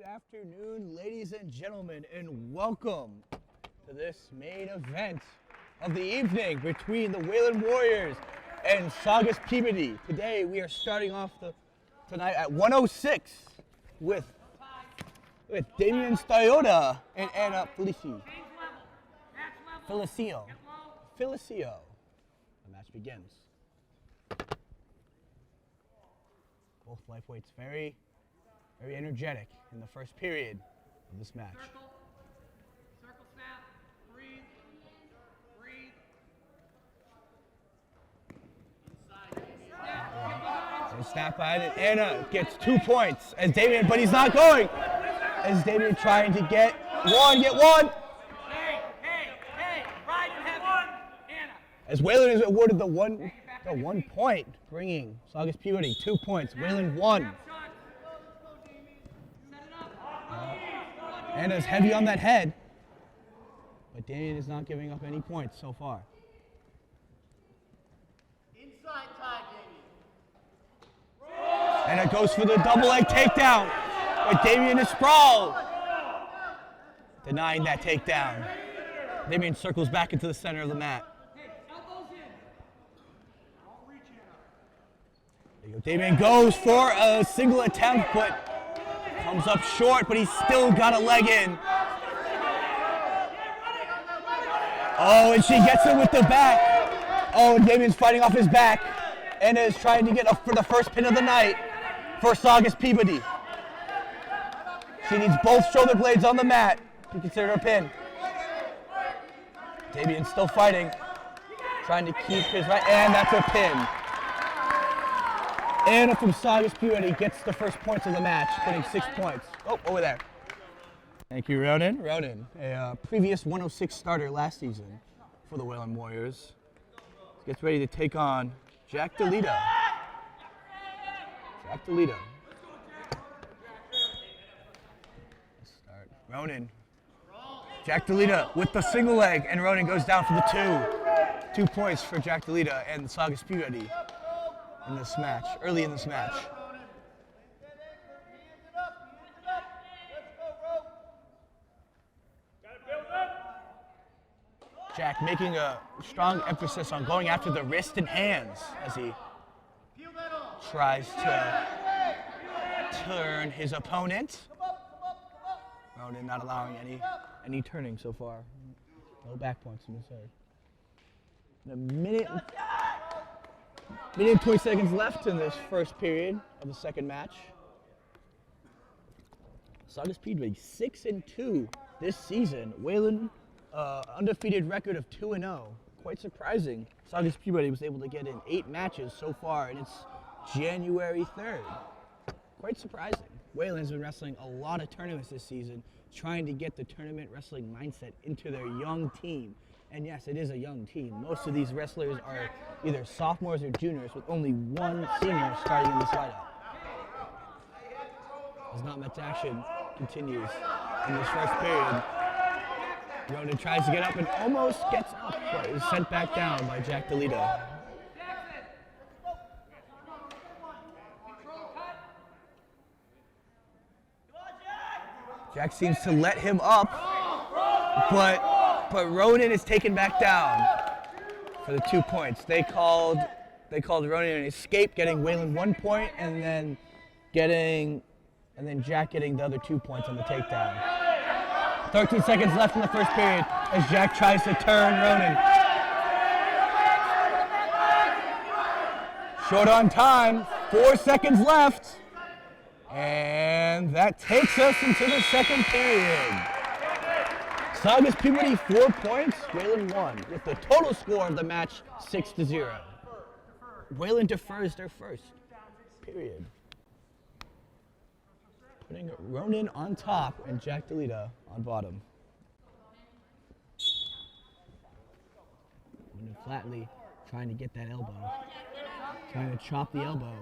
Good afternoon, ladies and gentlemen, and welcome to this main event of the evening between the Wayland Warriors and Saugus Peabody. Today we are starting off tonight at 106 with Damian Stoyota and Anna Felicio. The match begins. Both lightweights very energetic in the first period of this match. Circle snap, breathe. And snap behind it. Anna gets 2 points as Damian, but he's not going. As Damian trying to get one. Hey, ride and have one, Anna. As Wayland is awarded the one point, bringing Saugus Peabody 2 points. Wayland 1. Anna's heavy on that head, but Damian is not giving up any points so far. Inside tie, Damian. Anna goes for the double leg takedown, but Damian is sprawled. Denying that takedown. Damian circles back into the center of the mat. There you go. Damian goes for a single attempt, but comes up short, but he's still got a leg in. Oh, and she gets it with the back. Oh, and Damian's fighting off his back. Anna is trying to get for the first pin of the night for Saugus Peabody. She needs both shoulder blades on the mat to consider a pin. Damian's still fighting, trying to keep his right, and that's a pin. Anna from Saugus Peabody gets the first points of the match, putting 6 points. Oh, over there. Thank you, Ronan. Ronan, a previous 106 starter last season for the Wayland Warriors, gets ready to take on Jack DeLita. Let's start. Ronan. Jack DeLita with the single leg, and Ronan goes down for the two. 2 points for Jack DeLita and Saugus Peabody in this match, early in this match. Jack making a strong emphasis on going after the wrist and hands as he tries to turn his opponent. Ronan not allowing any turning so far. No back points in this third. In a minute and 20 seconds left in this first period of the second match. Saugus Peabody 6-2 this season. Wayland undefeated record of 2-0. Quite surprising. Saugus Peabody was able to get in 8 matches so far, and it's January 3rd. Quite surprising. Wayland's been wrestling a lot of tournaments this season, trying to get the tournament wrestling mindset into their young team. And yes, it is a young team. Most of these wrestlers are either sophomores or juniors, with only one senior starting in this lineup. As not much action continues in this first period. Ronan tries to get up and almost gets up, but is sent back down by Jack DeLita. Jack seems to let him up, but Ronan is taken back down for the 2 points. They called Ronan an escape, getting Wayland 1 point, and then Jack getting the other 2 points on the takedown. 13 seconds left in the first period as Jack tries to turn Ronan. Short on time, 4 seconds left. And that takes us into the second period. Saugus Peabody 4 points, Wayland 1, with the total score of the match 6-0. Wayland defers their first period, putting Ronan on top and Jack DeLita on bottom. Ronan flatly trying to get that elbow, trying to chop the elbow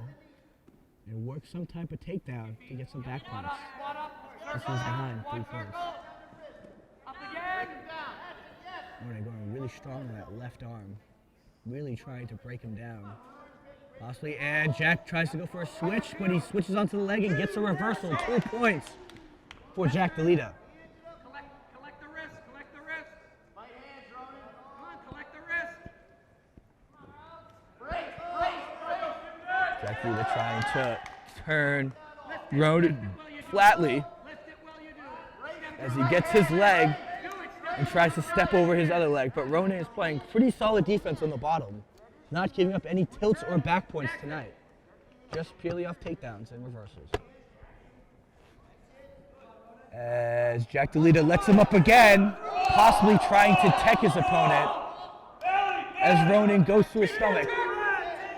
and work some type of takedown to get some back points. This is behind 3 points. Ronan going really strong on that left arm, really trying to break him down. Possibly, and Jack tries to go for a switch, but he switches onto the leg and gets a reversal. 2 points for Jack DeLita. Collect the wrist. Collect the wrist. Right hands, Ronan. Come on, collect the wrist. Brace. Jack DeLita trying to turn Ronan flatly Lift it while you do it. as he gets his leg and tries to step over his other leg. But Ronan is playing pretty solid defense on the bottom, not giving up any tilts or back points tonight, just purely off takedowns and reversals. As Jack DeLita lets him up again, possibly trying to tech his opponent as Ronan goes to his stomach.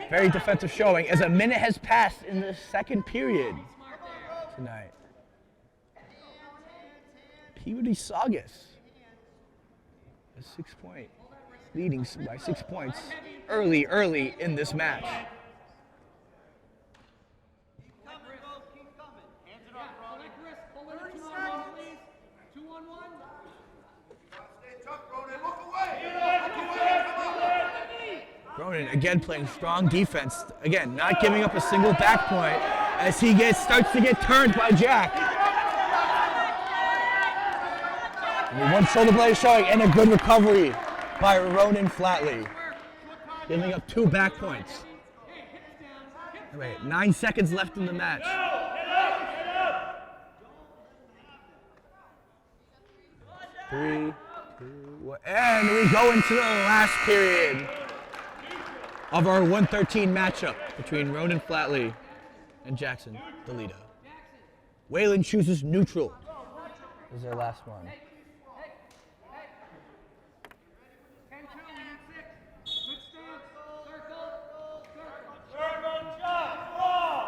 Very defensive showing as a minute has passed in the second period tonight. Peabody Saugus a 6-point leading by 6 points early in this match. Ronan again playing strong defense, again not giving up a single back point as he starts to get turned by Jack. And one shoulder blade showing and a good recovery by Ronan flatly, giving up 2 back points. All right, 9 seconds left in the match. Three, 2, 1, and we go into the last period of our 113 matchup between Ronan Flatley and Jackson DeLita. Waylon chooses neutral as their last one. 10-2, we need 6. Good stance. Circle. Circle, jump. Ball.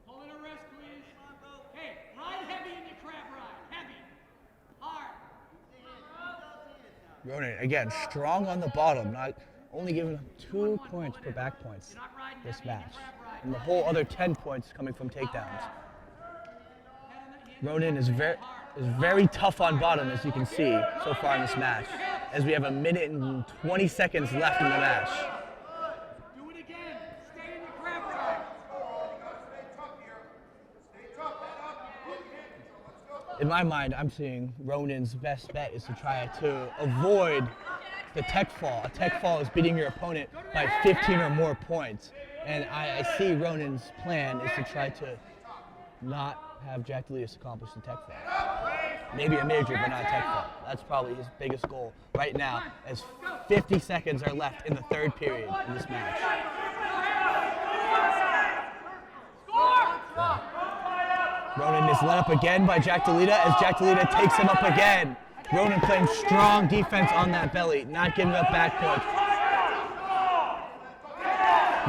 Pull in a wrist, please. Hey, ride heavy in your crab ride. Heavy. Hard. Ronan, again, strong on the bottom, not only giving up 2 points per back points this match, and the whole other 10 points coming from takedowns. Ronan is very tough on bottom, as you can see so far in this match, as we have a minute and 20 seconds left in the match. Do it again. Stay in your crab ride. In my mind, I'm seeing Ronan's best bet is to try to avoid the tech fall. A tech fall is beating your opponent by 15 or more points. And I see Ronan's plan is to try to not have Jack DeLita accomplish the tech fall. Maybe a major, but not a tech fall. That's probably his biggest goal right now, as 50 seconds are left in the third period in this match. Ronan is let up again by Jack DeLita as Jack DeLita takes him up again. Ronan playing strong defense on that belly, not giving up back points.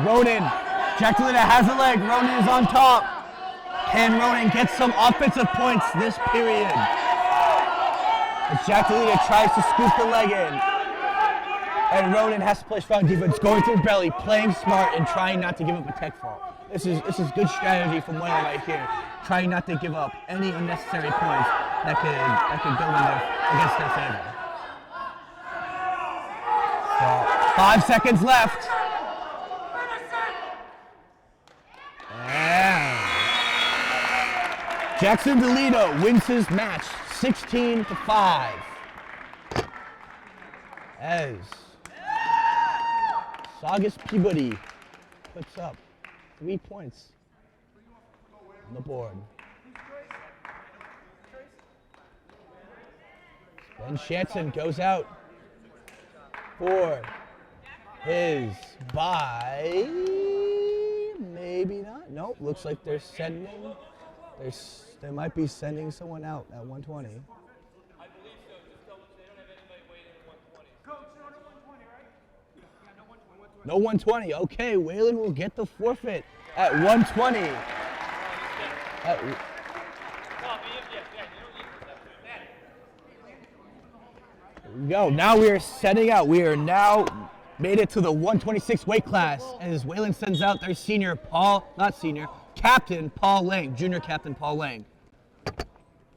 Ronan, Jack DeLita has a leg, Ronan is on top. Can Ronan get some offensive points this period? As Jack DeLita tries to scoop the leg in. And Ronan has to play strong defense, going through belly, playing smart, and trying not to give up a tech fall. This is good strategy from Waylon right here, trying not to give up any unnecessary points that could go in there against their favor. So, 5 seconds left. And Jackson DeLita wins his match 16-5. As Saugus Peabody puts up 3 points on the board. Ben Shanson goes out for his bye. Maybe not. Nope. Looks like they're sending. They might be sending someone out at 120. I believe so. Just double check. They don't have anybody waiting at 120. Coach, no 120, right? Yeah, no 120. No 120. Okay, Waylon will get the forfeit at 120. There we go. Now we are setting out. We are now made it to the 126 weight class as Waylon sends out their captain Paul Lang, junior captain Paul Lang,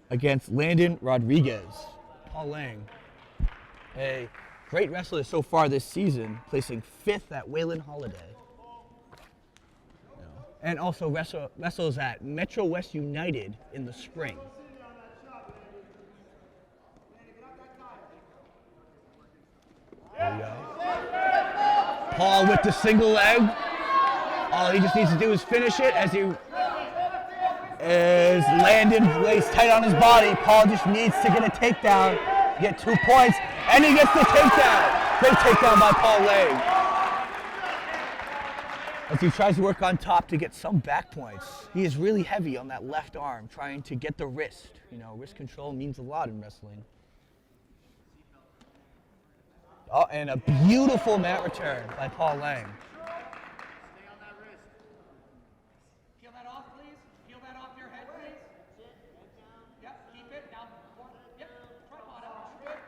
against Landon Rodriguez. Paul Lang A great wrestler so far this season, placing 5th at Wayland Holiday. And also wrestles at Metro West United in the spring. There we go. Paul with the single leg. All he just needs to do is finish it as Landon lays tight on his body. Paul just needs to get a takedown, get 2 points, and he gets the takedown. Great takedown by Paul Lang. As he tries to work on top to get some back points. He is really heavy on that left arm, trying to get the wrist. You know, wrist control means a lot in wrestling. Oh, and a beautiful mat return by Paul Lang. Stay on that wrist. Peel that off, please. Peel that off your head, please. Yep, keep it. Now, yep, tripod up. Good.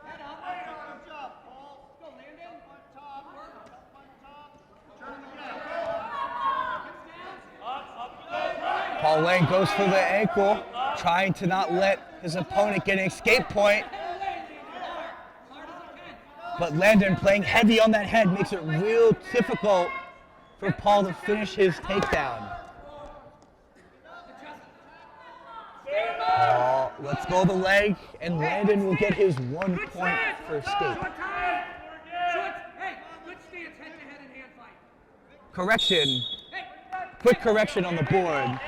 Head up. Good job, Paul. Go, Landon. On top. Work. Up on top. Turn again. Hips down. Paul Lang goes for the ankle, trying to not let his opponent get an escape point. But Landon playing heavy on that head makes it real difficult for Paul to finish his takedown. Let's go the leg, and Landon will get his 1 point for escape. Hey, good stance, head to head and hand fight. Correction, quick correction on the board.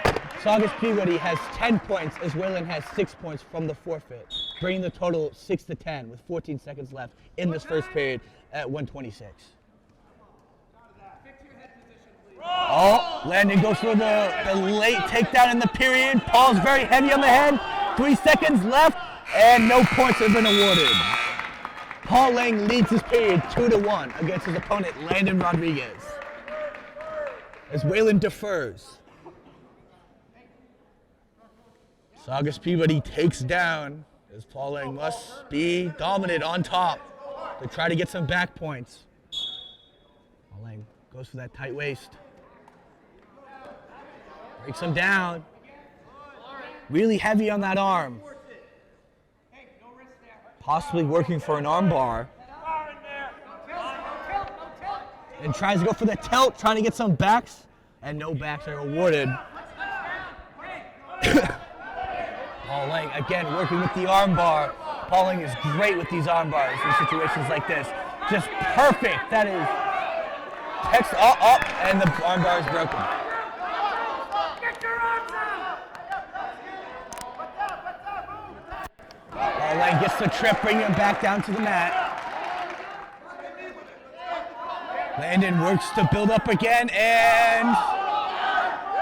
Saugus Peabody has 10 points as Wayland has 6 points from the forfeit, bringing the total 6-10 with 14 seconds left in this first period at 1:26. Oh, Landon goes for the late takedown in the period. Paul's very heavy on the head. 3 seconds left, and no points have been awarded. Paul Lang leads this period 2-1 against his opponent, Landon Rodriguez. As Wayland defers. Saugus Peabody takes down, as Paul Lang must be dominant on top to try to get some back points. Paul Lang goes for that tight waist. Breaks him down. Really heavy on that arm. Possibly working for an arm bar. And tries to go for the tilt, trying to get some backs, and no backs are awarded. Paul Lang, again, working with the arm bar. Paul Lang is great with these arm bars in situations like this. Just perfect. That is up, and the arm bar is broken. Paul Lang gets the trip, bringing him back down to the mat. Landon works to build up again, and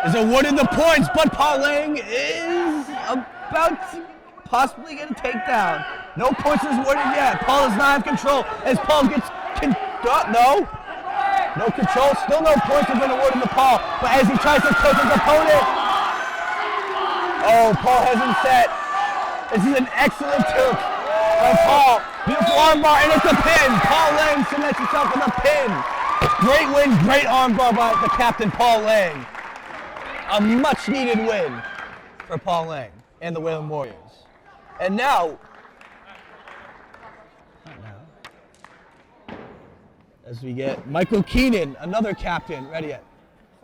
is awarded the points, but Paul Lang is about to possibly get a takedown. No points is awarded yet. Paul does not have control as Paul gets no control. Still no points have been awarded to Paul, but as he tries to choke his opponent, Paul has him set. This is an excellent choke by Paul. Beautiful armbar, and it's a pin. Paul Lang cements himself with a pin. Great win, great armbar by the captain, Paul Lang. A much-needed win for Paul Lang and the Wayland Warriors. And now, as we get Michael Keenan, another captain,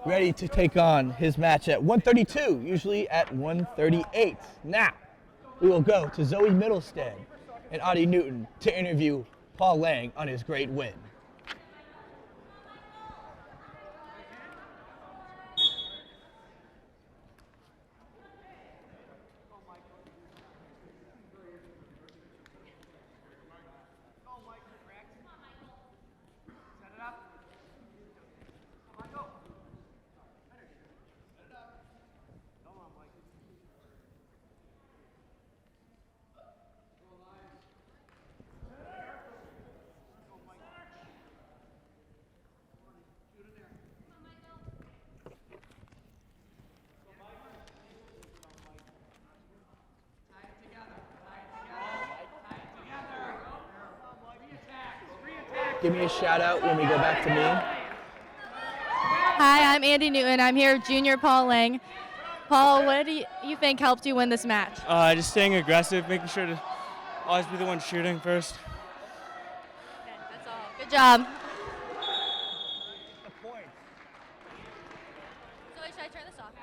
ready to take on his match at 132, usually at 138. Now, we will go to Zoe Middlestead and Audie Newton to interview Paul Lang on his great win. Give me a shout out when we go back to me. Hi, I'm Andy Newton. I'm here with Junior Paul Lang. Paul, what do you think helped you win this match? Just staying aggressive, making sure to always be the one shooting first. Good job. The points. Zoe, should I turn this off?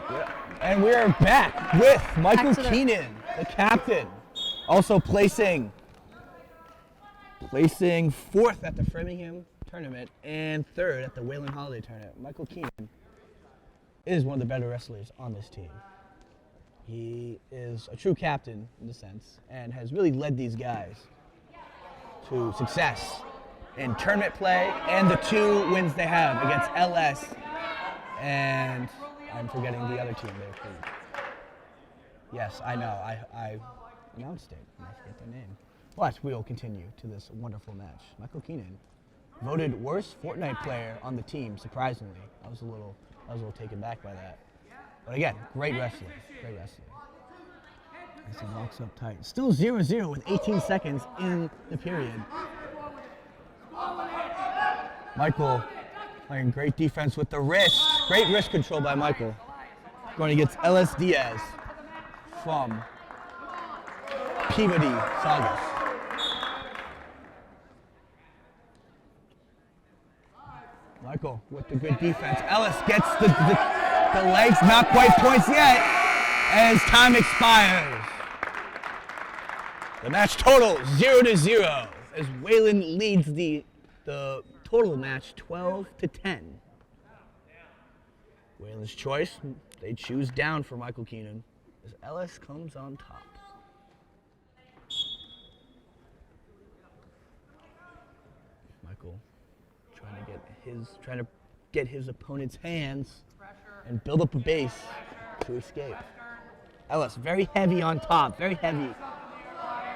Yeah. And we are back with Michael to the- Keenan, the captain, also placing fourth at the Framingham tournament and third at the Wayland Holiday tournament. Michael Keenan is one of the better wrestlers on this team. He is a true captain in a sense and has really led these guys to success in tournament play and the 2 wins they have against LS and I'm forgetting the other team there, please. Yes, I know. I announced it. And I forget their name. But we will continue to this wonderful match. Michael Keenan, voted worst Fortnite player on the team, surprisingly. I was a little taken back by that. But again, great wrestler. Great wrestler. As he walks up tight. Still 0-0 with 18 seconds in the period. Michael playing great defense with the wrist. Great wrist control by Michael. Going against LS Diaz from Peabody, Saugus. Michael with the good defense. Ellis gets the legs, not quite points yet, as time expires. The match total 0-0 as Wayland leads the total match 12-10. Wayland's choice, they choose down for Michael Keenan as Ellis comes on top. Michael trying to get his opponent's hands and build up a base to escape. Ellis very heavy on top, very heavy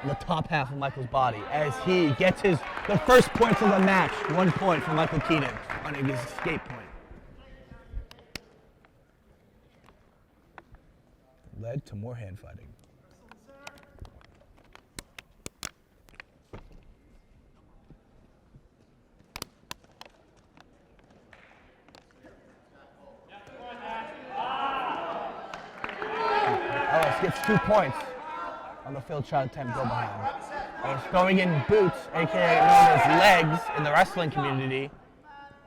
on the top half of Michael's body as he gets the first points of the match. 1 point for Michael Keenan on his escape point. Led to more hand fighting. Ellis gets 2 points on the field shot attempt go behind. Ellis throwing in boots, aka known as legs in the wrestling community,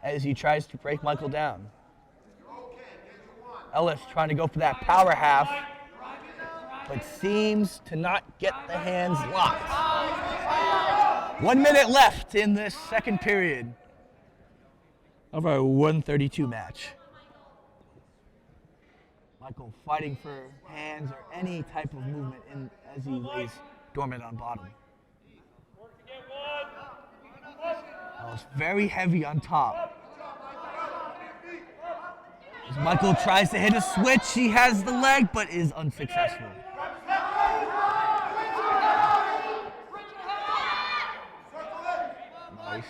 as he tries to break Michael down. Ellis trying to go for that power half, but seems to not get the hands locked. 1 minute left in this second period of our 132 match. Michael fighting for hands or any type of movement as he lays dormant on bottom. Ellis very heavy on top. As Michael tries to hit a switch, he has the leg but is unsuccessful. Nice.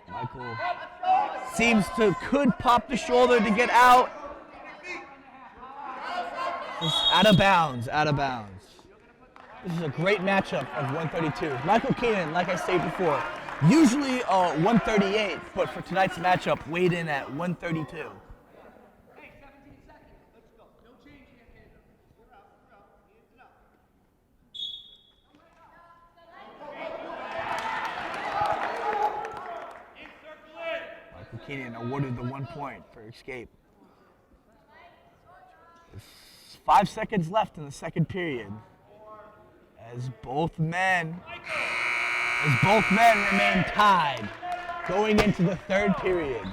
Michael could pop the shoulder to get out. Just out of bounds. This is a great matchup of 132. Michael Keenan, like I said before, usually 138, but for tonight's matchup, weighed in at 132. Michael Keenan awarded the 1 point for escape. There's 5 seconds left in the second period as both men remain tied going into the third period.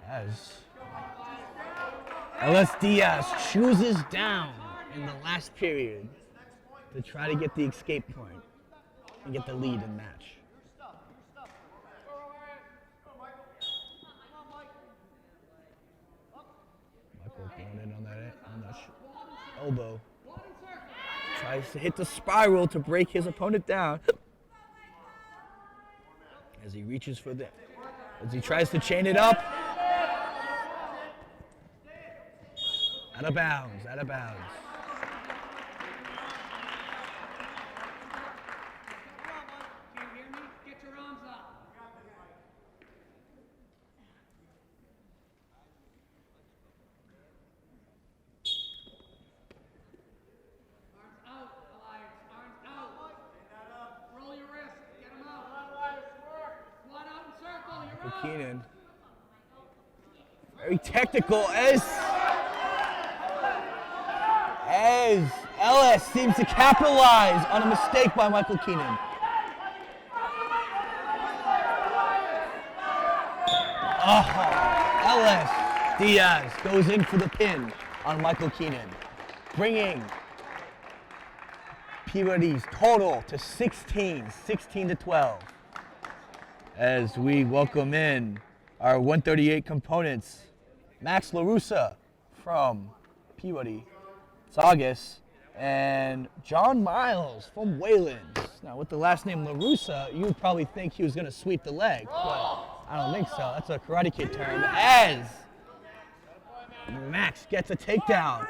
As LS Diaz chooses down in the last period to try to get the escape point and get the lead in the match. Michael going in on that elbow. Tries to hit the spiral to break his opponent down. As he reaches for as he tries to chain it up. Out of bounds. Do you hear me? Get your arms up. Keenan. Very technical as Ellis seems to capitalize on a mistake by Michael Keenan. Ellis Diaz goes in for the pin on Michael Keenan, bringing Peabody's total to 16 to 12. As we welcome in our 138 components, Max LaRussa from Peabody, Saugus, and John Miles from Wayland. Now, with the last name LaRussa, you would probably think he was going to sweep the leg, but I don't think so. That's a Karate Kid term. As Max gets a takedown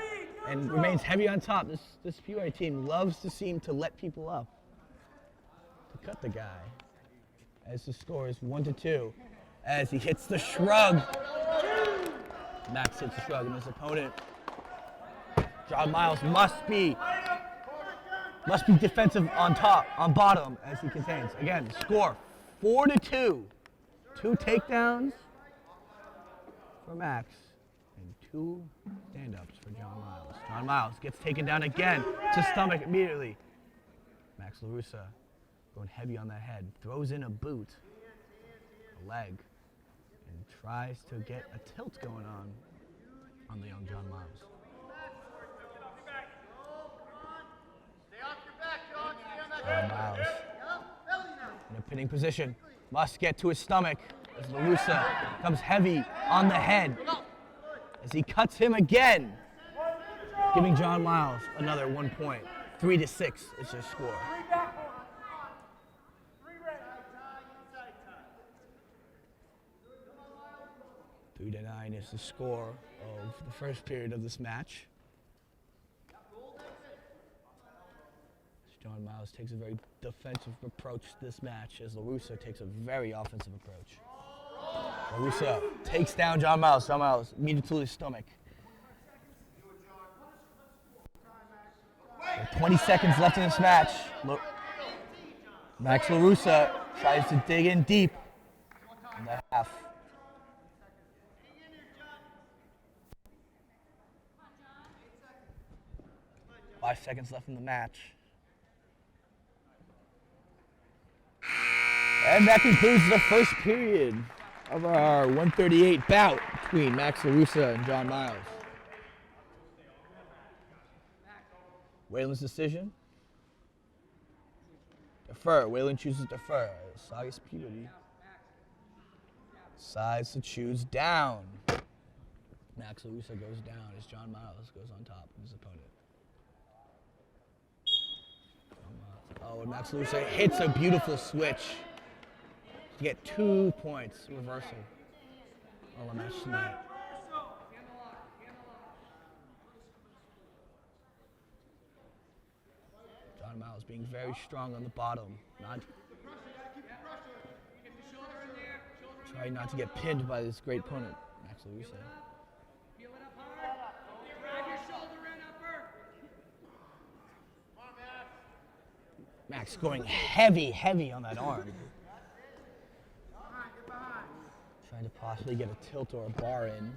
and remains heavy on top. This Peabody team loves to seem to let people up, to cut the guy. As the score is 1-2, as he hits the shrug. Max hits the shrug on his opponent. John Miles must be defensive on top, on bottom, as he contains. Again, score 4-2. 2 takedowns for Max and 2 stand-ups for John Miles. John Miles gets taken down again to stomach immediately. Max LaRussa going heavy on that head, throws in a boot, a leg, and tries to get a tilt going on the young John Miles. John Miles in a pinning position, must get to his stomach as LaRussa comes heavy on the head as he cuts him again, giving John Miles another 1 point. 3-6 is his score. 3-9 is the score of the first period of this match. John Miles takes a very defensive approach to this match as LaRussa takes a very offensive approach. LaRussa takes down John Miles. John Miles immediately to his stomach. With 20 seconds left in this match, Max LaRussa tries to dig in deep in the half. 5 seconds left in the match. And that concludes the first period of our 138 bout between Max LaRussa and John Miles. Wayland's decision? Defer. Wayland chooses defer. Saugus Peabody decides to choose down. Max LaRussa goes down as John Miles goes on top of his opponent. Oh, and Max LaRussa hits a beautiful switch to get 2 points reversal on the match tonight. John Miles being very strong on the bottom. Try not to get pinned by this great opponent, Max LaRussa. Max going heavy on that arm. Trying to possibly get a tilt or a bar in.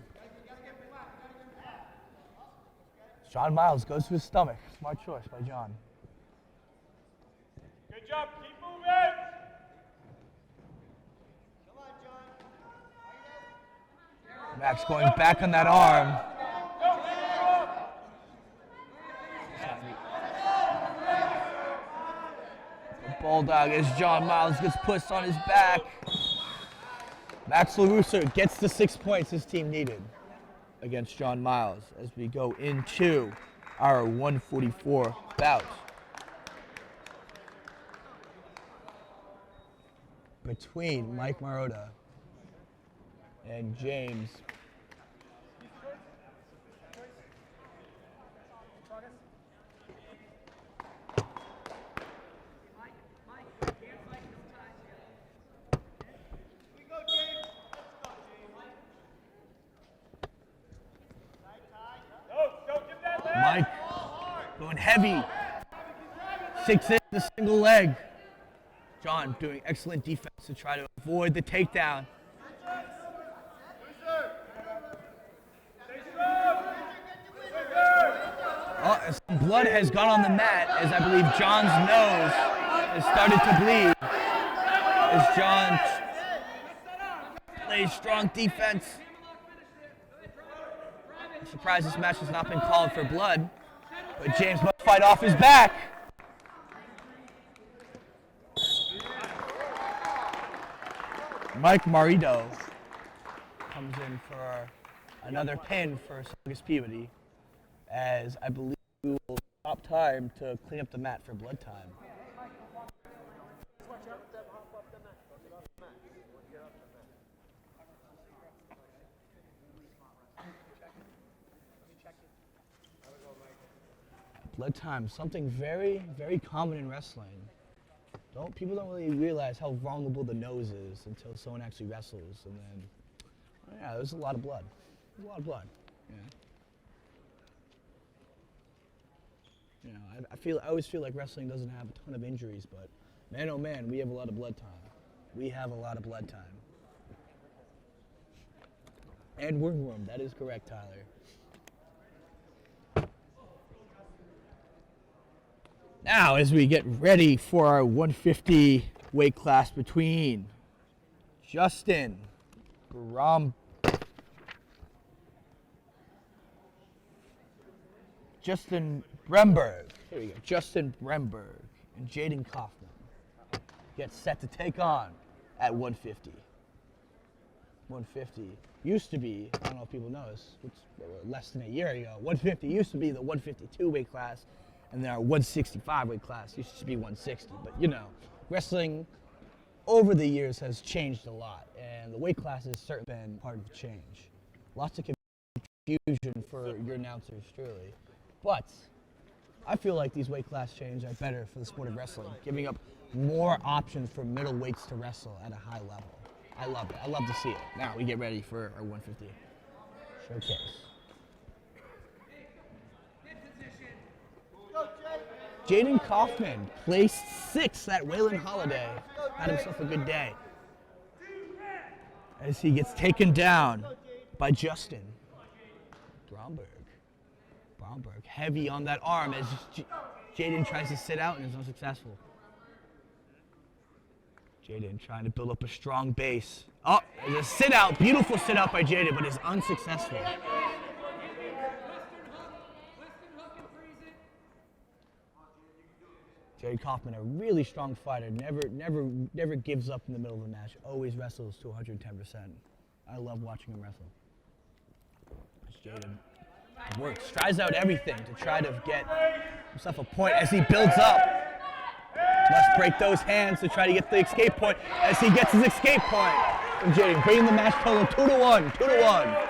John Miles goes to his stomach. Smart choice by John. Good job, keep moving! Max going back on that arm. The bulldog as John Miles gets pushed on his back. Max LaRussa gets the 6 points his team needed against John Miles as we go into our 144 bout. Between Mike Marotta and James Mike going heavy. 6 in the single leg. John doing excellent defense to try to avoid the takedown. Some blood has gone on the mat as I believe John's nose has started to bleed. As John plays strong defense. I'm surprised this match has not been called for blood, but James must fight off his back. Mike Marito comes in for another pin for Saugus Peabody, as I believe we will stop time to clean up the mat for blood time. Blood time, something very, very common in wrestling. People don't really realize how vulnerable the nose is until someone actually wrestles, and then, yeah, there's a lot of blood. There's a lot of blood. Yeah. I always feel like wrestling doesn't have a ton of injuries, but man, oh man, we have a lot of blood time. We have a lot of blood time. And wormworm, that is correct, Tyler. Now, as we get ready for our 150 weight class between Justin Bremberg and Jaden Kaufman get set to take on at 150. 150 used to be, I don't know if people know this, it's less than a year ago, 150 used to be the 152 weight class, and then our 165 weight class used to be 160. But wrestling over the years has changed a lot, and the weight class has certainly been part of the change. Lots of confusion for your announcers, truly. But I feel like these weight class changes are better for the sport of wrestling, giving up more options for middleweights to wrestle at a high level. I love it. I love to see it. Now we get ready for our 150 showcase. Jaden Kaufman placed 6th at Wayland Holiday. Had himself a good day. As he gets taken down by Justin Bromberg. Heavy on that arm as Jaden tries to sit out and is unsuccessful. Jaden trying to build up a strong base. Oh, there's a sit out. Beautiful sit out by Jaden, but is unsuccessful. Jaden Kaufman, a really strong fighter, never gives up in the middle of the match. Always wrestles to 110%. I love watching him wrestle. Jaden works, tries out everything to try to get himself a point as he builds up. Must break those hands to try to get the escape point as he gets his escape point from Jaden, bringing the match total 2-1, 2-1.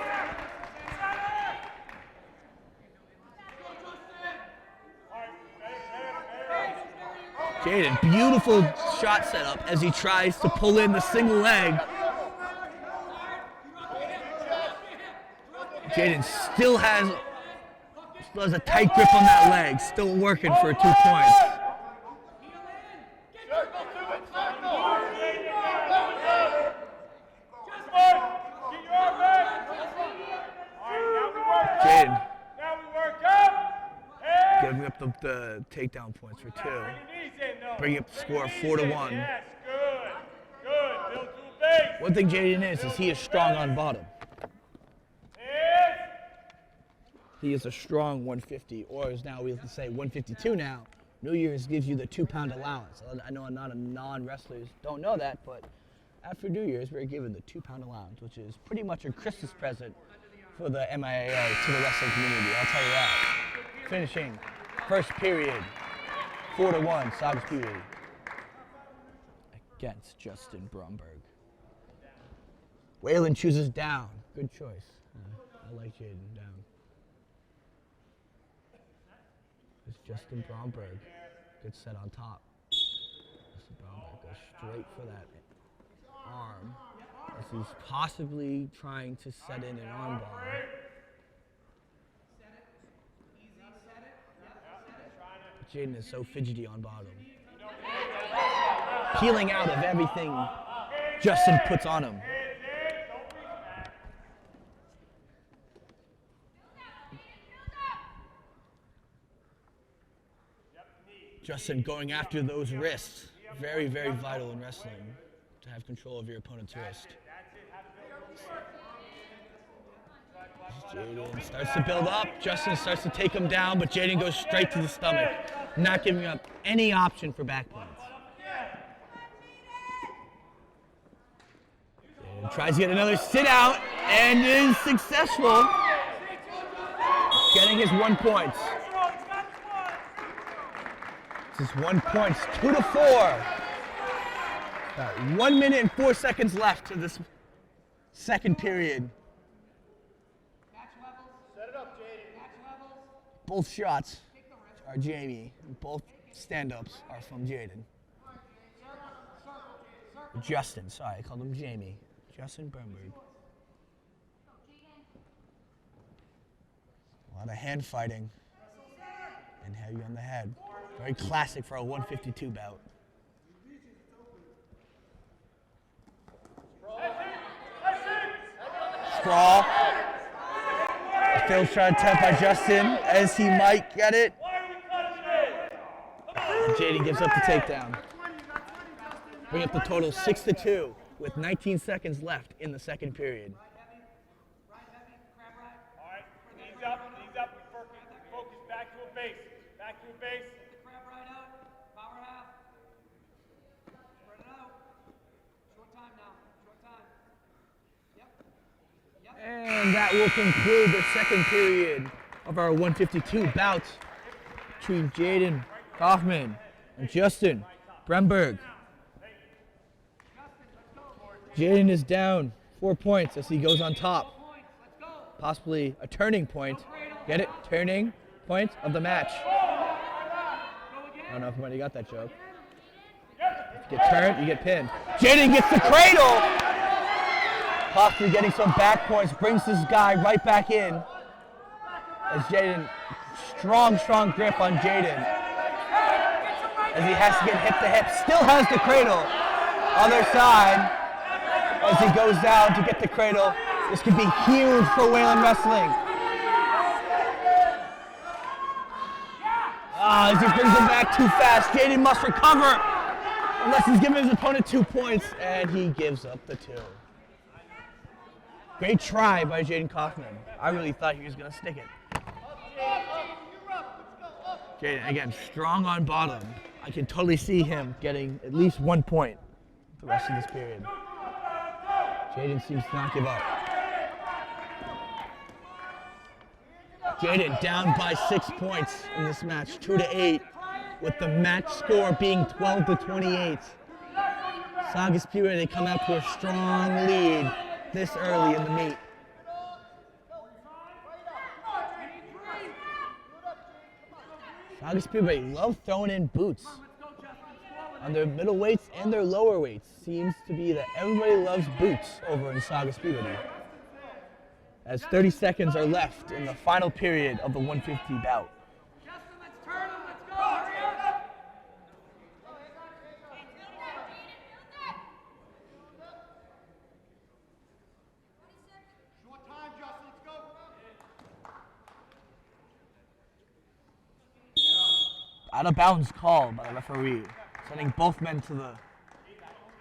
Jaden, beautiful shot setup as he tries to pull in the single leg. Jaden still has a tight grip on that leg, still working for 2 points. Jaden giving up the takedown points for 2. Bringing up the score 4-1. One thing Jaden is he is strong on bottom. He is a strong 150, or as now we have to say 152 now. New Year's gives you the 2-pound allowance. I know a lot of non-wrestlers don't know that, but after New Year's, we're given the 2-pound allowance, which is pretty much a Christmas present for the MIAA to the wrestling community. I'll tell you that. Finishing first period, 4-1, Saugus Peabody against Justin Bromberg. Wayland chooses down. Good choice. I like Jaden down. It's Justin Bromberg. Good set on top. Justin Bromberg goes straight for that arm as he's possibly trying to set in an arm bar. Jaden is so fidgety on bottom. Peeling out of everything Justin puts on him. Justin going after those wrists. Very, very vital in wrestling to have control of your opponent's wrist. Jaden starts to build up. Justin starts to take him down, but Jaden goes straight to the stomach, not giving up any option for back points. Jaden tries to get another sit out and is successful, getting his 1 point. This is 1 point, 2-4. About 1 minute and 4 seconds left to this second period. Set it up, Jaden. Both shots are Jamie. Both stand-ups are from Jaden. Justin, sorry, I called him Jamie. Justin Bremberg. A lot of hand fighting and heavy on the head. Very classic for a 152 bout. Sprawl. A failed shot attempt by Justin as he might get it. And Jaden gives up the takedown. Bring up the total 6-2 with 19 seconds left in the second period. Right heavy, crab right. All right, knees up, focus back to a base. Back to a base. Get the crab right out. Power half. Spread it out. Short time now. Short time. Yep. And that will conclude the second period of our 152 bout between Jaden Kaufman and Justin Bremberg. Jaden is down 4 points as he goes on top. Possibly a turning point. Get it? Turning point of the match. I don't know if anybody got that joke. If you get turned, you get pinned. Jaden gets the cradle! Possibly getting some back points, brings this guy right back in. As Jaden, strong grip on Jaden. As he has to get hip to hip, still has the cradle. Other side. As he goes down to get the cradle. This could be huge for Wayland Wrestling. As he brings him back too fast, Jaden must recover. Unless he's giving his opponent 2 points, and he gives up the 2. Great try by Jaden Kaufman. I really thought he was going to stick it. Jaden, again, strong on bottom. I can totally see him getting at least 1 point the rest of this period. Jaden seems to not give up. Jaden down by 6 points in this match, 2-8, with the match score being 12-28. Saugus Pure, they come out to a strong lead this early in the meet. Saugus Pure love throwing in boots on their middle weights and their lower weights. Seems to be that everybody loves boots over in Saugus Puberty. As 30 seconds are left in the final period of the 150 bout. Justin, let's turn him. Let's go. Hurry up. Short time, Justin. Let's go. Out of bounds call by the referee, sending both men to the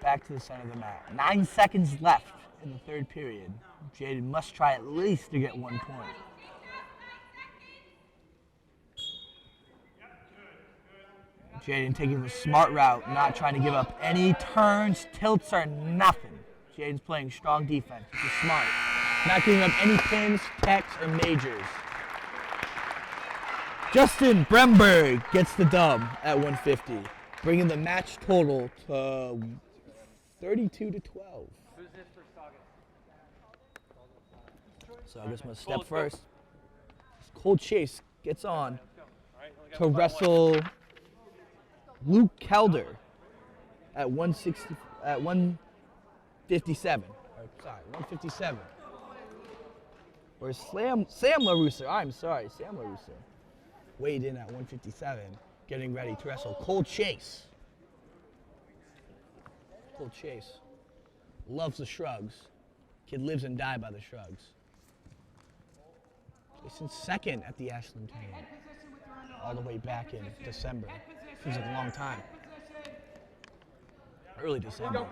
back to the center of the mat. 9 seconds left in the third period. Jaden must try at least to get 1 point. Jaden taking the smart route, not trying to give up any turns, tilts, or nothing. Jaden's playing strong defense, which is smart. Not giving up any pins, techs, or majors. Justin Bremberg gets the dub at 150, bringing the match total to 32-12. Who's this for Saugus? Saugus must step first. Cold Chase gets on Right, to wrestle Luke Kelder at 157. Sorry, 157. Or Sam LaRussa. I'm sorry, Sam LaRussa. Weighed in at 157, getting ready to wrestle Cold Chase. Cold Chase loves the shrugs. Kid lives and dies by the shrugs. Placed in second at the Ashland tournament, all the way back in December. Feels like a long time. Early December.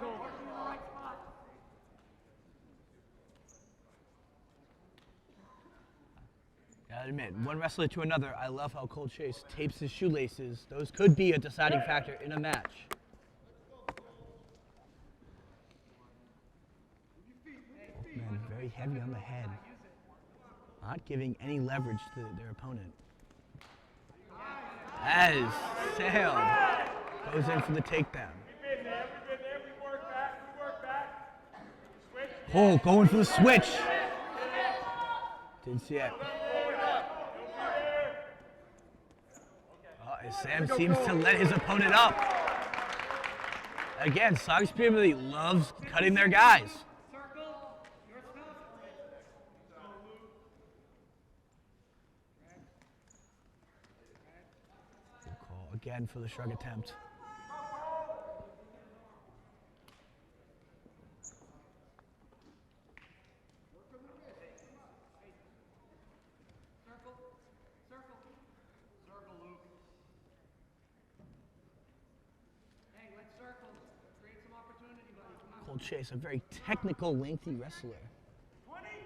Gotta admit, one wrestler to another, I love how Colt Chase tapes his shoelaces. Those could be a deciding factor in a match. Man, very heavy on the head. Not giving any leverage to their opponent. As Sam goes in for the takedown. Cole going for the switch. Didn't see it. Sam seems to let his opponent up. Again, Saugus really loves cutting their guys. Good call again for the shrug attempt. Colt Chase, a very technical, lengthy wrestler.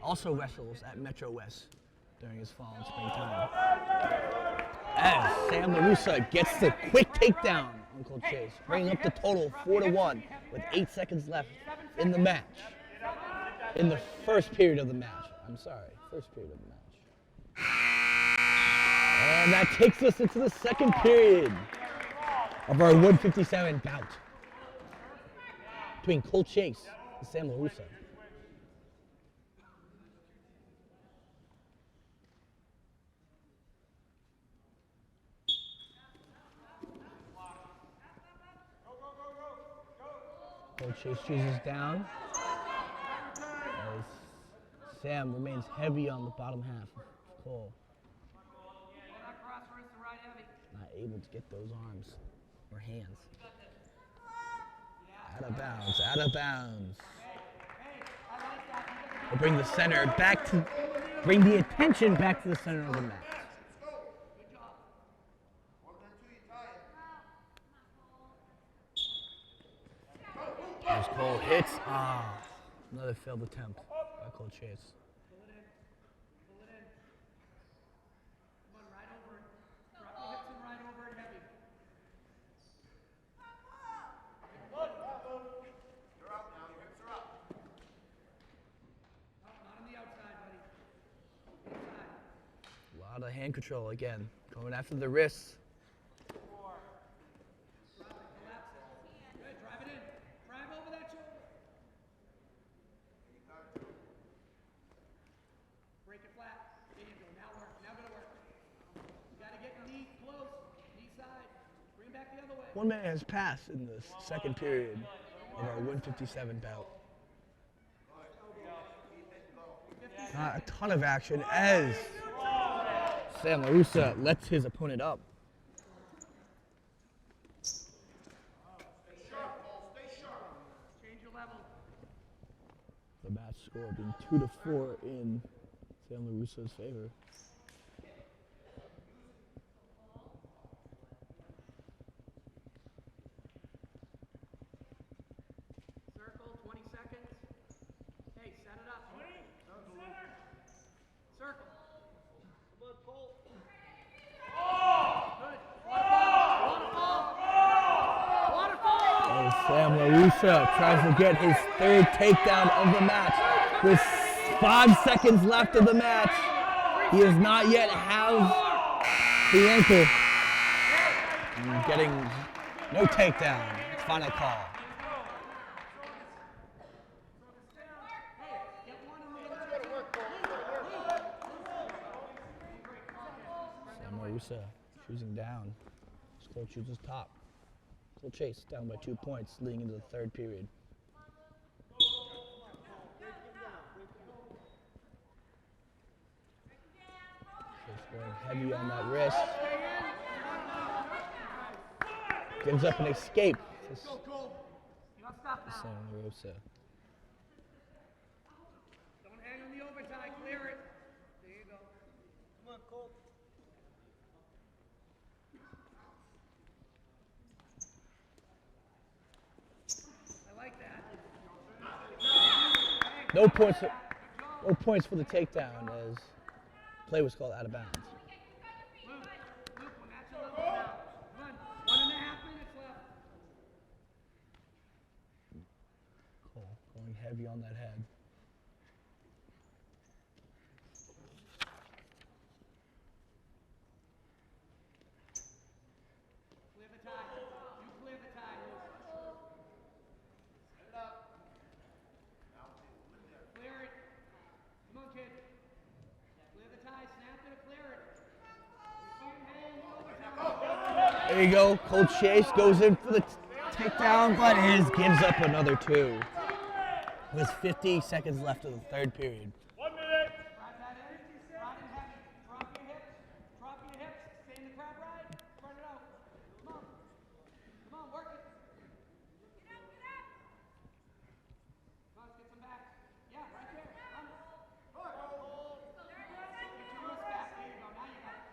Also wrestles at Metro West during his fall and springtime. As Sam LaRussa gets the quick takedown on Colt Chase, bringing up the total 4-1 with 8 seconds left in the match. In the first period of the match. I'm sorry, first period of the match. And that takes us into the second period of our 157 bout between Colt Chase and Sam LaRussa. Colt Chase chooses down as Sam remains heavy on the bottom half of Cole. Not able to get those arms or hands. Out of bounds, out of bounds. We'll bring the center back to, bring the attention back to the center of the mat. As Cole hits, another failed attempt by Colt Chase. A lot of hand control again, going after the wrists. One minute has passed in the second period of our 157 bout. Not a ton of action as Sam LaRussa lets his opponent up. The match score being 2-4 in Sam LaRussa's favor. Sam LaRussa tries to get his third takedown of the match. With 5 seconds left of the match, he does not yet have the ankle. And getting no takedown. Final call. Sam LaRussa choosing down. Cole chooses top. Colt Chase down by 2 points, leading into the third period. Chase going heavy on that wrist. Gives up an escape to Sam LaRussa. Don't hang on the overtime, clear it. There you go. Come on, Colt. No points. No points for the takedown as play was called out of bounds. Luke, we're match a level now. Come on, 1.5 minutes left. Cole going heavy on that head. Clear the tie. You clear the tie. Set it up. Clear it. Come on, kid. Clear the tie. Snap it or clear it. There you go. Cold Chase goes in for the takedown, but gives up another 2. With 50 seconds left of the third period. 1 minute. Drive that in. Ride it heavy. Drop your hips. Drop your hips. Stay in the crab ride. Spread it out. Come on. Come on, work it. Get up, get up. Come on, let's get some back. Yeah, right there. Run it. Get your wrist back. There you go. Now you got it.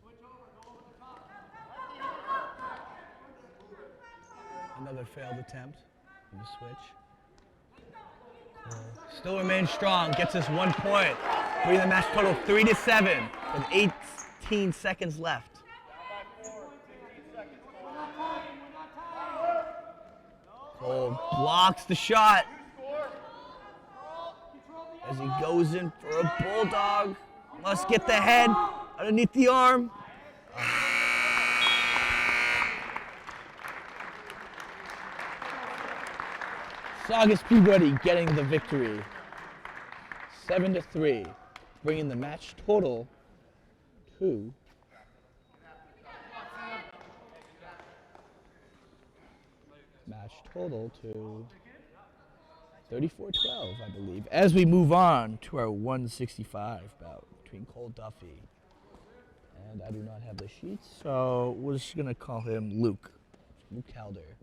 Switch over. Go over the top. Another failed attempt. The switch. Still remains strong. Gets us 1 point. Bringing the match total 3-7 with 18 seconds left. Cole blocks the shot as he goes in for a bulldog. Must get the head underneath the arm. Saugus Peabody getting the victory. 7-3, bringing the match total to total to 34-12, I believe. As we move on to our 165 bout between Cole Duffy and I do not have the sheets, so we're just gonna call him Luke Calder.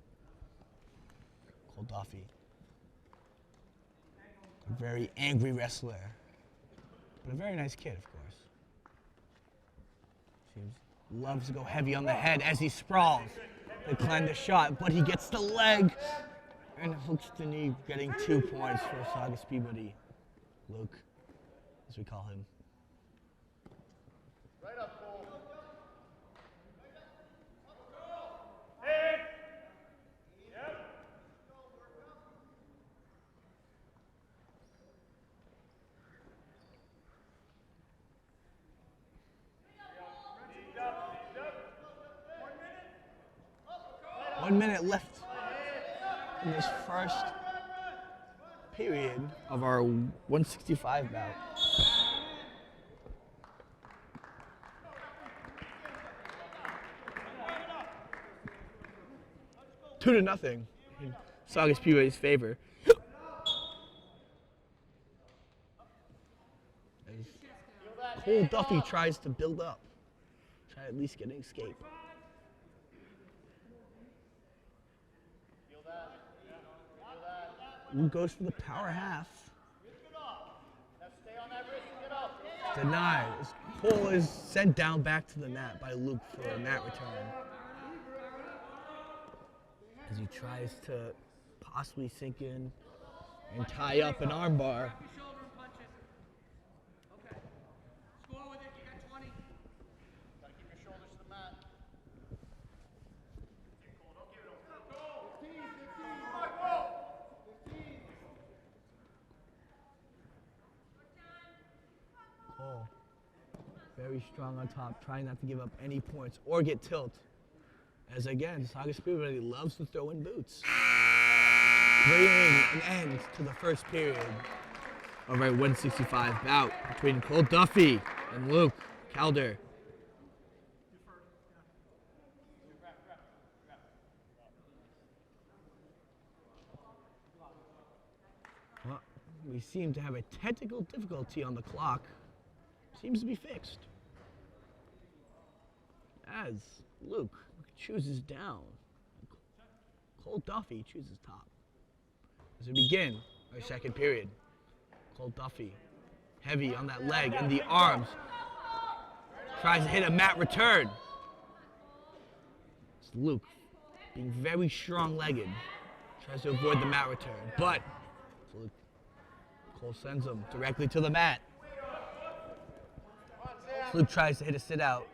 Cole Duffy. A very angry wrestler, but a very nice kid, of course. Loves to go heavy on the head as he sprawls. Decline the shot, but he gets the leg and hooks the knee, getting 2 points for Saugus Peabody. Luke, as we call him. Right up, Cole. Yep. 1 minute left in this first period of our 165 bout. Two to nothing in Saugus Peabody's favor. As Cole Duffy tries to build up, try to at least get an escape. Luke goes for the power half. Denied. Cole is sent down back to the mat by Luke for a mat return. As he tries to possibly sink in and tie up an armbar. Drop your shoulder and punch it. Okay. Score with it. You got 20. Gotta keep your shoulders to the mat. Cole, very strong on top, trying not to give up any points or get tilt. As again, Saugus Peabody loves to throw in boots. Bringing an end to the first period of our 165 bout between Cole Duffy and Luke Calder. Well, we seem to have a technical difficulty on the clock. Seems to be fixed. As Luke chooses down, Cole Duffy chooses top. As we begin our second period, Cole Duffy, heavy on that leg and the arms, tries to hit a mat return. It's Luke being very strong-legged, Tries to avoid the mat return, but Cole sends him directly to the mat. Luke tries to hit a sit out.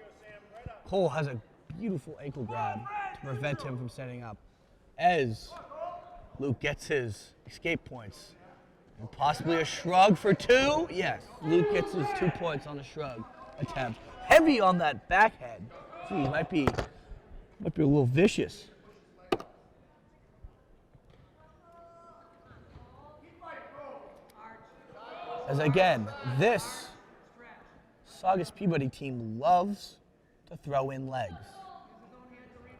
Cole has a beautiful ankle grab to prevent him from setting up. As Luke gets his escape points. And possibly a shrug for 2. Yes, Luke gets his 2 points on the shrug attempt. Heavy on that backhead. Gee, might be a little vicious. As again, this Saugus Peabody team loves to throw in legs.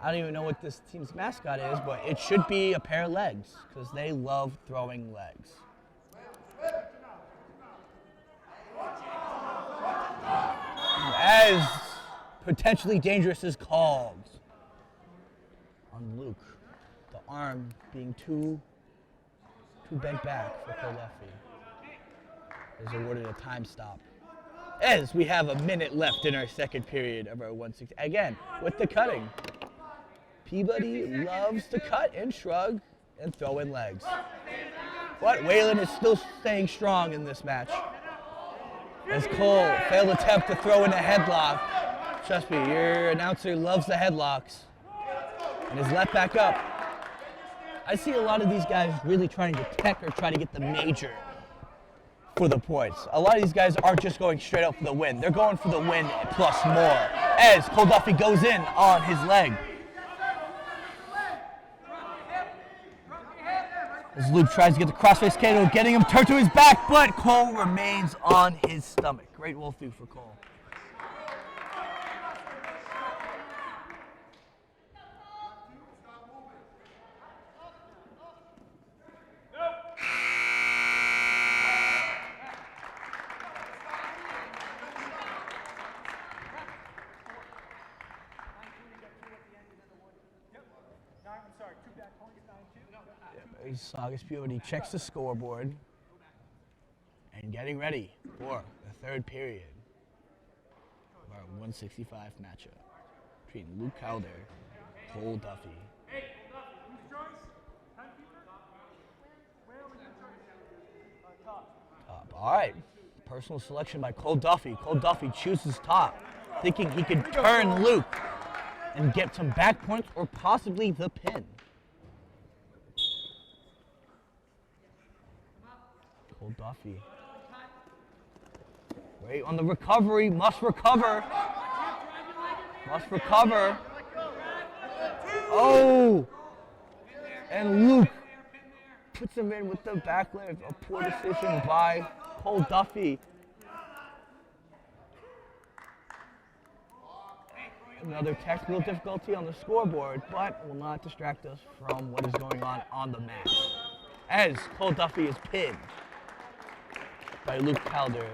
I don't even know what this team's mascot is, but it should be a pair of legs because they love throwing legs. As potentially dangerous is called on Luke, the arm being too bent back for Cole Duffy. Is awarded a time stop. As we have a minute left in our second period of our 160. Again, with the cutting. Peabody loves to cut and shrug and throw in legs. But Whalen is still staying strong in this match. As Cole failed attempt to throw in a headlock. Trust me, your announcer loves the headlocks. And is let back up. I see a lot of these guys really trying to tech or try to get the major for the points. A lot of these guys aren't just going straight up for the win. They're going for the win plus more. As Cole Duffy goes in on his leg. As Luke tries to get the crossface KO, getting him turned to his back, but Cole remains on his stomach. Great wolf through for Cole. Saugus Peabody checks the scoreboard and getting ready for the third period of our 165 matchup between Luke Calder, Cole Duffy. Top. All right, personal selection by Cole Duffy. Cole Duffy chooses top, thinking he could turn Luke and get some back points or possibly the pin. Cole Duffy. Wait on the recovery. Must recover. Must recover. Oh! And Luke puts him in with the back leg. A poor decision by Cole Duffy. Another technical difficulty on the scoreboard, but will not distract us from what is going on the mat. As Cole Duffy is pinned by Luke Calder.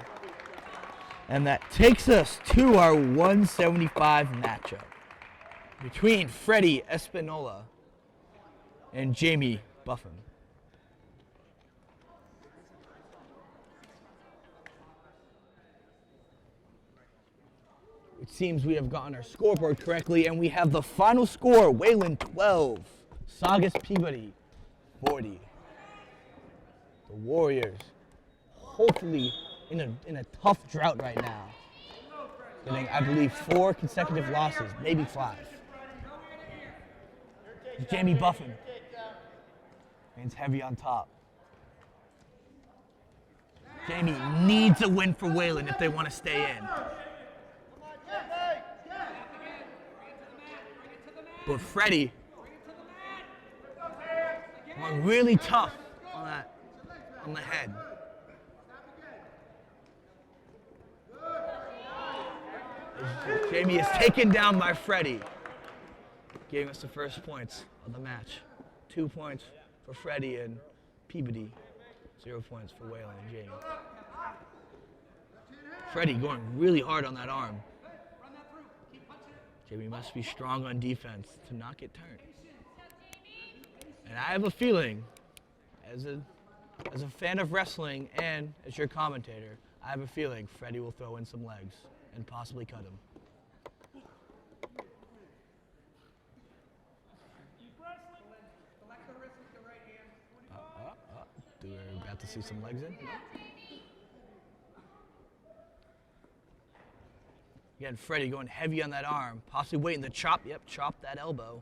And that takes us to our 175 matchup between Freddie Espinola and Jamie Buffin. It seems we have gotten our scoreboard correctly, and we have the final score: Whalen 12, Saugus Peabody 40. The Warriors, hopefully in a tough drought right now, getting, I believe, 4 consecutive losses, maybe 5. Jamie Buffin remains heavy on top. Jamie needs a win for Whalen if they want to stay in. But Freddie went really tough on the head. Jamie is taken down by Freddie, giving us the first points of the match. 2 points for Freddie and Peabody, 0 points for Whalen and Jamie. Freddie going really hard on that arm. Jamie must be strong on defense to not get turned. And I have a feeling, as a fan of wrestling and as your commentator, I have a feeling Freddie will throw in some legs and possibly cut him. Select the wrist with the right hand. Have to see some legs in. Again, Freddie going heavy on that arm, possibly waiting to chop. Yep, chop that elbow.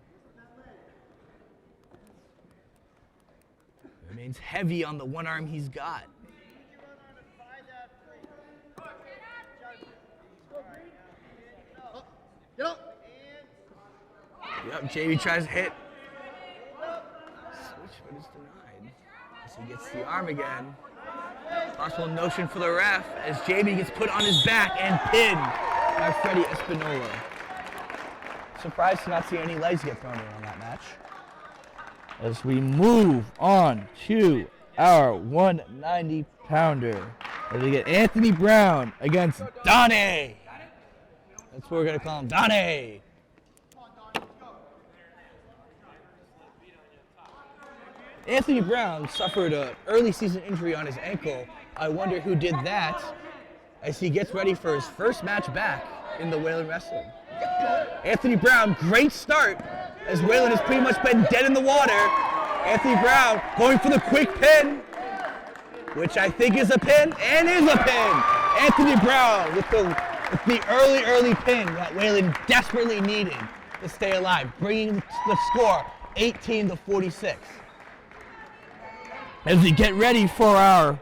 Remains heavy on the one arm he's got. Yep, JB tries to hit. Switch, but it's denied. As he gets the arm again. Possible notion for the ref as JB gets put on his back and pinned by Freddie Espinola. Surprised to not see any legs get thrown in on that match. As we move on to our 190-pounder. As we get Anthony Brown against Donnie. That's what we're going to call him, Donnie. Anthony Brown suffered an early season injury on his ankle. I wonder who did that as he gets ready for his first match back in the Whalen Wrestling. Anthony Brown, great start as Whalen has pretty much been dead in the water. Anthony Brown going for the quick pin, which I think is a pin and is a pin. Anthony Brown with the early pin that Whalen desperately needed to stay alive, bringing the score 18-46. As we get ready for our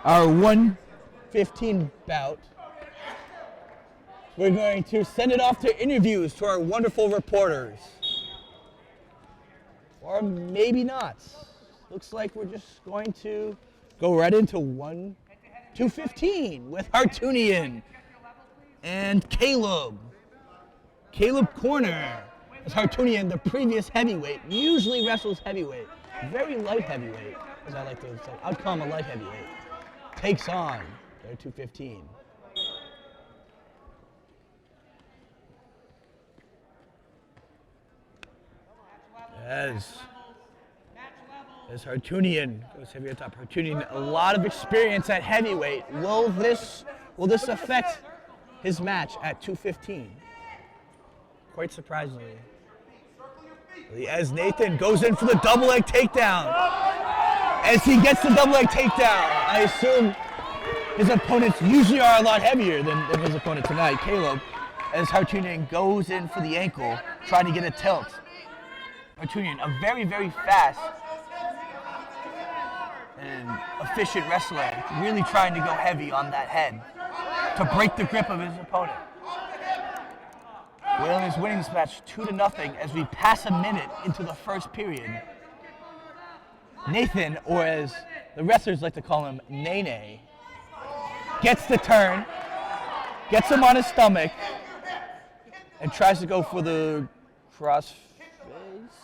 115 bout, we're going to send it off to interviews to our wonderful reporters. Or maybe not. Looks like we're just going to go right into 215 with Hartunian and Caleb. Caleb Corner, as Hartunian, the previous heavyweight, usually wrestles heavyweight. Very light heavyweight, as I like to say. I'd call him a light heavyweight. Takes on their 215. As Hartunian goes heavy on top. Hartunian, a lot of experience at heavyweight. Will this affect his match at 215? Quite surprisingly. As Nathan goes in for the double leg takedown. As he gets the double leg takedown, I assume his opponents usually are a lot heavier than his opponent tonight, Caleb. As Hartunian goes in for the ankle, trying to get a tilt. Hartunian, a very, very fast and efficient wrestler, really trying to go heavy on that head to break the grip of his opponent. Whalen is winning this match 2-0 as we pass a minute into the first period. Nathan, or as the wrestlers like to call him, Nene, gets the turn, gets him on his stomach, and tries to go for the cross face.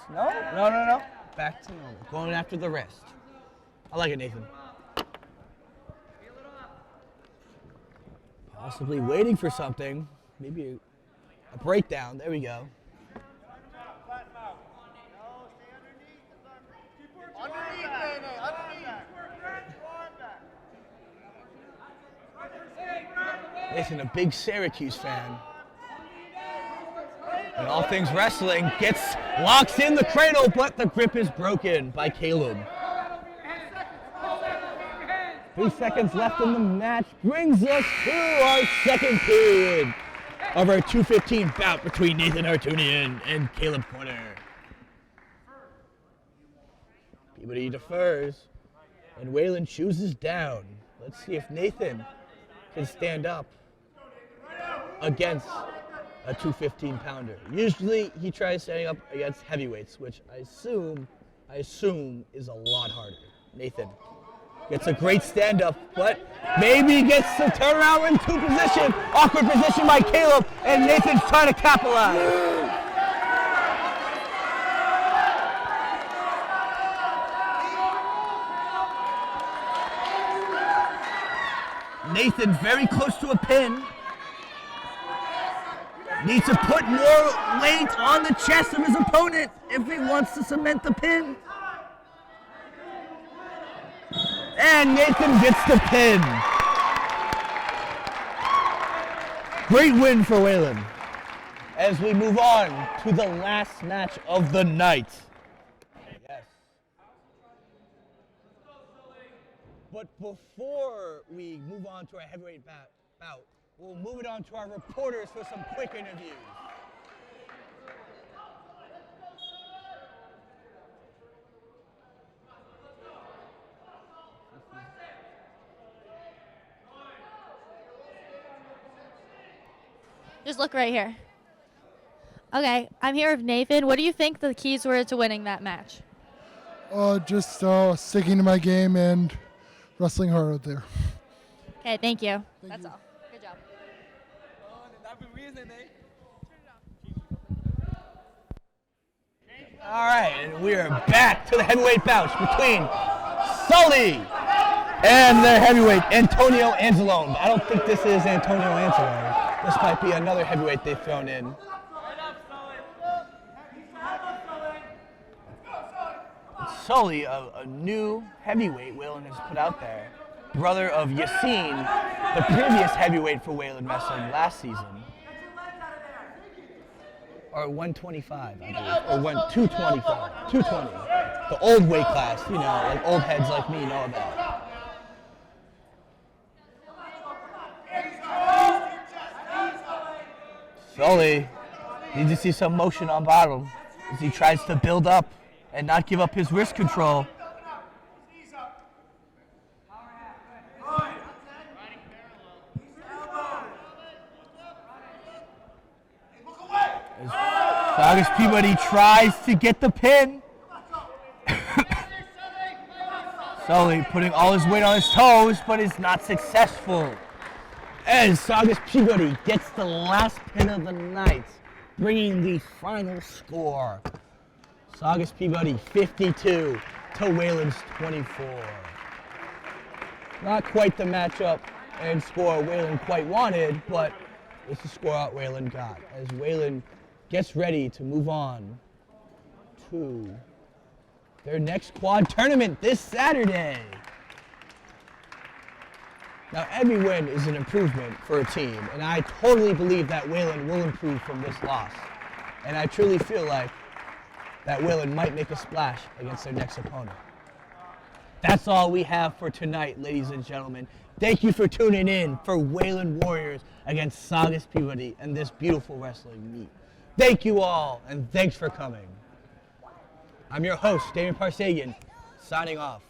No. Back to normal. Going after the wrist. I like it, Nathan. Possibly waiting for something. Maybe a breakdown. There we go. Nathan, a big Syracuse fan. And all things wrestling, locks in the cradle, but the grip is broken by Caleb. 3 seconds left in the match brings us to our second period of our 215 bout between Nathan Hartunian and Caleb Corner. Peabody defers, and Whalen chooses down. Let's see if Nathan can stand up against a 215-pounder. Usually he tries standing up against heavyweights, which I assume is a lot harder. Nathan gets a great stand-up, but maybe gets the turnaround into position. Awkward position by Caleb, and Nathan's trying to capitalize. Nathan very close to a pin. Needs to put more weight on the chest of his opponent if he wants to cement the pin. And Nathan gets the pin. Great win for Whalen. As we move on to the last match of the night. Yes. But before we move on to our heavyweight bout, we'll move it on to our reporters for some quick interviews. Just look right here. Okay, I'm here with Nathan. What do you think the keys were to winning that match? Just sticking to my game and wrestling hard out there. Okay, thank you. That's all. Good job. All right, and we are back to the heavyweight bouts between Sully and the heavyweight Antonio Anzalone. I don't think this is Antonio Anzalone. This might be another heavyweight they've thrown in. Sully, a new heavyweight Whalen has put out there. Brother of Yassine, the previous heavyweight for Whalen Wrestling last season. Or 125, I believe. Or 225. 220. The old weight class, you know, like old heads like me know about. Sully needs to see some motion on bottom as he tries to build up and not give up his wrist control. As Saugus Peabody tries to get the pin. Sully putting all his weight on his toes, but is not successful. As Saugus Peabody gets the last pin of the night, bringing the final score. Saugus Peabody 52 to Whalen's 24. Not quite the matchup and score Whalen quite wanted, but it's the score out Whalen got as Whalen gets ready to move on to their next quad tournament this Saturday. Now, every win is an improvement for a team, and I totally believe that Whalen will improve from this loss. And I truly feel like that Whalen might make a splash against their next opponent. That's all we have for tonight, ladies and gentlemen. Thank you for tuning in for Whalen Warriors against Saugus Peabody and this beautiful wrestling meet. Thank you all, and thanks for coming. I'm your host, Damien Parsagian, signing off.